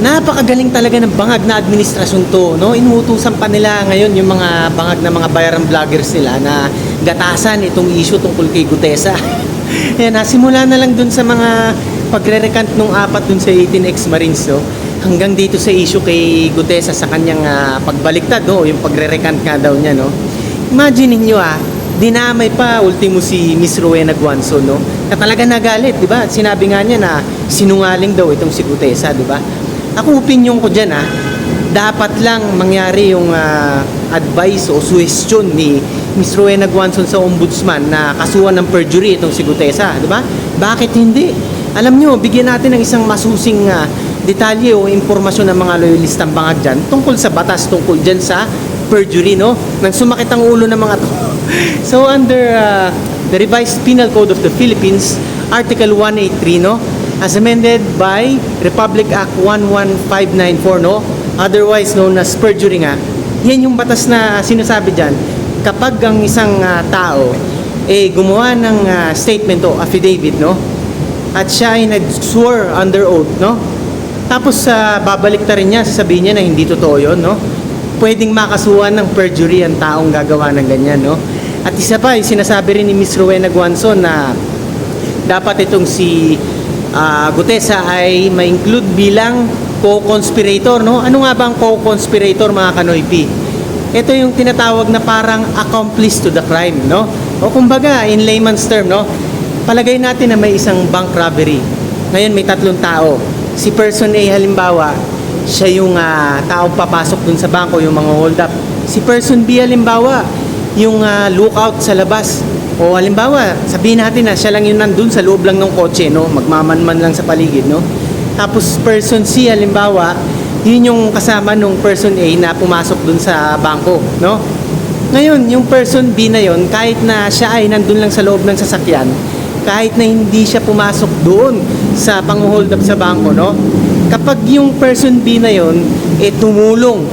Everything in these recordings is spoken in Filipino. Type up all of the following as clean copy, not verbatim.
Napakagaling talaga ng bangag na administrasyon to, no? Inuutusan pa nila ngayon yung mga bangag na mga bayarang vloggers nila na gatasan itong issue tungkol kay Gutesa. Yan, nasimula na lang dun sa mga pagre-recant nung apat dun sa 18 ex-marines, no? Hanggang dito sa issue kay Gutesa sa kanyang pagbaliktad, no? Yung pagre-recant nga daw niya, no? Imagine niyo dinamay pa ultimo si Miss Rowena Guanzon, no? Na talaga nagalit, di ba? Sinabi nga niya na sinungaling daw itong si Gutesa, di ba? Ako, opinion ko dyan dapat lang mangyari yung advice o suggestion ni Miss Rowena Guanzon sa ombudsman na kasuhan ng perjury itong si Gutesa, di ba? Bakit hindi? Alam nyo, bigyan natin ng isang masusing detalye o impormasyon ng mga loyalistang bangag dyan tungkol sa batas, tungkol dyan sa perjury, no? Nang sumakit ang ulo ng mga to. So, under the Revised Penal Code of the Philippines, Article 183, no? As amended by Republic Act 11594, no? Otherwise known as perjury nga. Yan yung batas na sinasabi dyan. Kapag ang isang tao gumawa ng statement o affidavit, no? At siya ay nag-swear under oath, no? Tapos babalik ta rin niya, sasabihin niya na hindi totoo yun, no? Pwedeng makasuhan ng perjury ang taong gagawa ng ganyan, no? At isa pa, sinasabi rin ni Miss Rowena Guanzon na dapat itong si Gutesa ay ma-include bilang co-conspirator, no? Ano nga ba ang co-conspirator, mga kanoypi? Ito yung tinatawag na parang accomplice to the crime, no? O kumbaga, in layman's term, no? Palagay natin na may isang bank robbery. Ngayon may 3 tao. Si person A halimbawa, siya yung taong papasok dun sa bangko, yung mga hold up. Si person B halimbawa, yung lookout sa labas. O halimbawa, sabihin natin na siya lang yung nandun sa loob lang ng kotse, no? Magmamanman lang sa paligid, no? Tapos person C halimbawa, yun yung kasama nung person A na pumasok dun sa bangko, no? Ngayon, yung person B na yun, kahit na siya ay nandun lang sa loob ng sasakyan, kahit na hindi siya pumasok doon sa pang-hold up sa bangko, no? Kapag yung person B na yun tumulong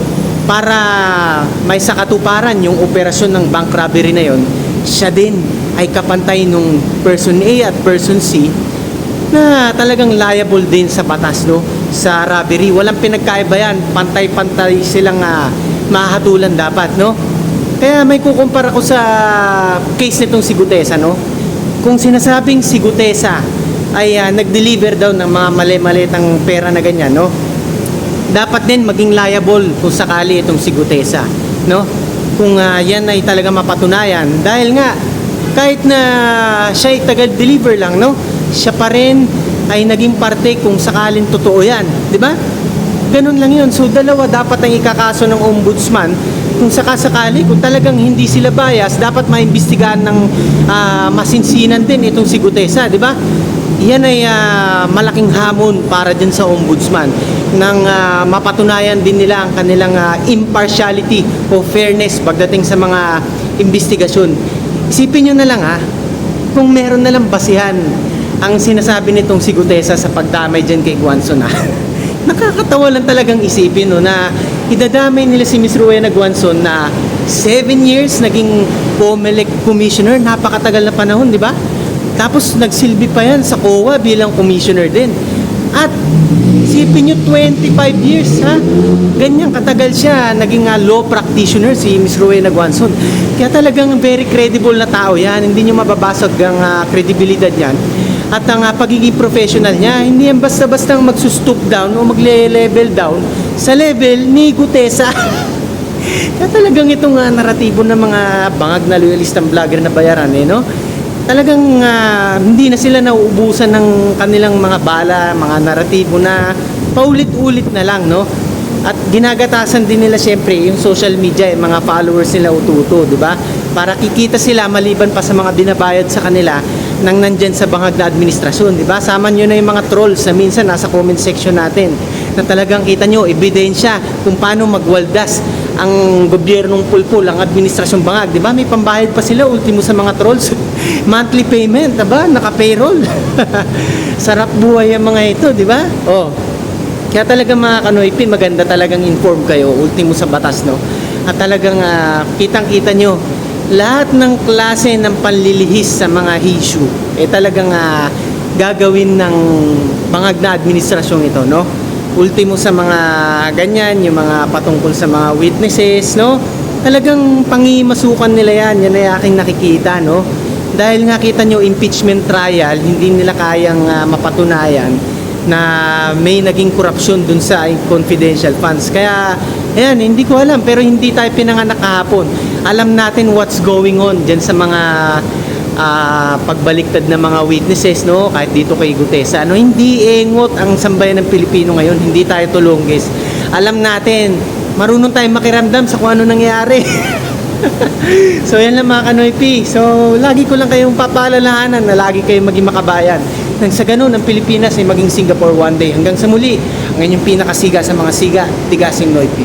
para may sakatuparan yung operasyon ng bank robbery na yun, siya din ay kapantay nung person A at person C na talagang liable din sa batas, no? Sa robbery. Walang pinagkaiba yan. Pantay-pantay silang mahatulan dapat, no? Kaya may kukumpara ko sa case nitong si Gutesa, no? Kung sinasabing si Gutesa ay nag-deliver daw ng mga mali-malitang pera na ganyan, no? Dapat din maging liable kung sakali itong si Gutesa, no? Kung yan ay talaga mapatunayan. Dahil nga, kahit na siya ay taga-deliver lang, no? Siya pa rin ay naging parte kung sakalin totoo yan, di ba? Ganun lang yun. So, dalawa dapat ang ikakaso ng ombudsman. Kung sakasakali, kung talagang hindi sila bias, dapat maimbestigahan ng masinsinan din itong si Gutesa, di ba? Yan ay malaking hamon para din sa ombudsman nang mapatunayan din nila ang kanilang impartiality o fairness pagdating sa mga investigasyon. Isipin nyo na lang kung meron na lang basihan ang sinasabi nitong si Gutesa sa pagdamay dyan kay Guanzon. Nakakatawa lang talagang isipin, no, na idadamay nila si Miss Rowena Guanzon na 7 years naging COMELEC commissioner, napakatagal na panahon, di ba? Tapos nagsilbi pa yan sa COA bilang commissioner din. At isipin nyo, 25 years, ganyan katagal siya naging law practitioner si Miss Rowena Guanzon. Kaya talagang very credible na tao yan, hindi nyo mababasag ang credibilidad yan. At ang pagiging professional niya, hindi yan basta-basta magsustoop down o magle-level down sa level ni Gutesa. Kaya talagang itong naratibo ng mga bangag na loyalistang vlogger na bayaran, no? Talagang hindi na sila nauubusan ng kanilang mga bala, mga naratibo na paulit-ulit na lang, no? At ginagatasan din nila syempre yung social media, yung mga followers nila ututo, di ba? Para kikita sila maliban pa sa mga binabayad sa kanila nang nandyan sa bangag na administrasyon, di ba? Sama nyo na yung mga trolls na minsan nasa comment section natin na talagang kita nyo, ebidensya kung paano magwaldas ang gobyernong pulpul, ang administrasyong bangag, di ba? May pambayad pa sila, ultimo sa mga trolls. Monthly payment, di ba? Naka-payroll. Sarap buhay ang mga ito, di ba? Oh. Kaya talaga mga kanoypi, maganda talagang inform kayo, ultimo sa batas, no? At talagang kitang-kita nyo, lahat ng klase ng panlilihis sa mga issue, talagang gagawin ng bangag na administrasyong ito, no? ultimo sa mga ganyan, yung mga patungkol sa mga witnesses, no? Talagang pangimasukan nila yan. Yan ay aking nakikita, no? Dahil nga kita nyo, impeachment trial, hindi nila kayang mapatunayan na may naging korupsyon dun sa confidential funds. Kaya, ayan, hindi ko alam. Pero hindi tayo pinanganak kahapon. Alam natin what's going on dyan sa mga pagbaliktad ng mga witnesses, no? Kahit dito kay Gutesa, no? Hindi engot ang sambayan ng Pilipino ngayon. Hindi tayo tulunggis. Alam natin, marunong tayong makiramdam sa kung ano nangyayari. So yan lang mga Kanoy P. So lagi ko lang kayong papaalalahanan na lagi kayong maging makabayan. Nang sa ganun, ang Pilipinas ay maging Singapore one day. Hanggang sa muli, ang inyong pinakasiga sa mga siga, Tigasing Noy P.